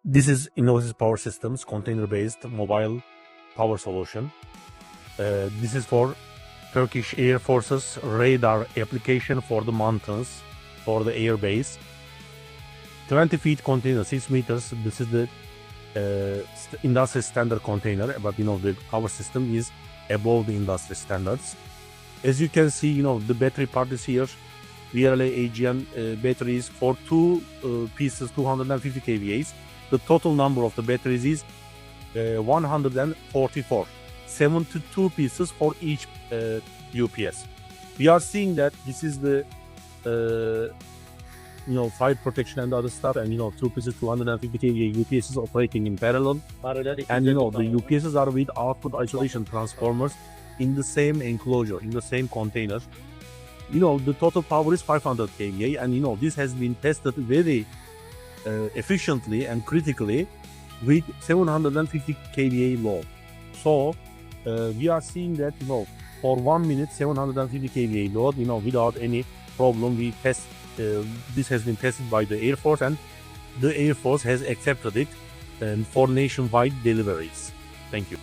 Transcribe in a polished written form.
This is Innovasis Power Systems container-based mobile power solution. This is for Turkish Air Force's radar application for the mountains, for the air base. 20 feet container, 6 meters. This is the industry standard container, but our system is above the industry standards. As you can see, the battery part is here. VRLA AGM batteries for two pieces, 250 kVAs. The total number of the batteries is 144, 72 pieces for each UPS. We are seeing that this is the fire protection and other stuff, and two pieces, 250 kVA UPSs operating in parallel. And the UPSs are with output isolation transformers in the same enclosure, in the same container. The total power is 500 kVA, and this has been tested very efficiently and critically with 750 kVA load. So we are seeing that for 1 minute 750 kVA load without any problem. We test this has been tested by the Air Force, and the Air Force has accepted it for nationwide deliveries. Thank you.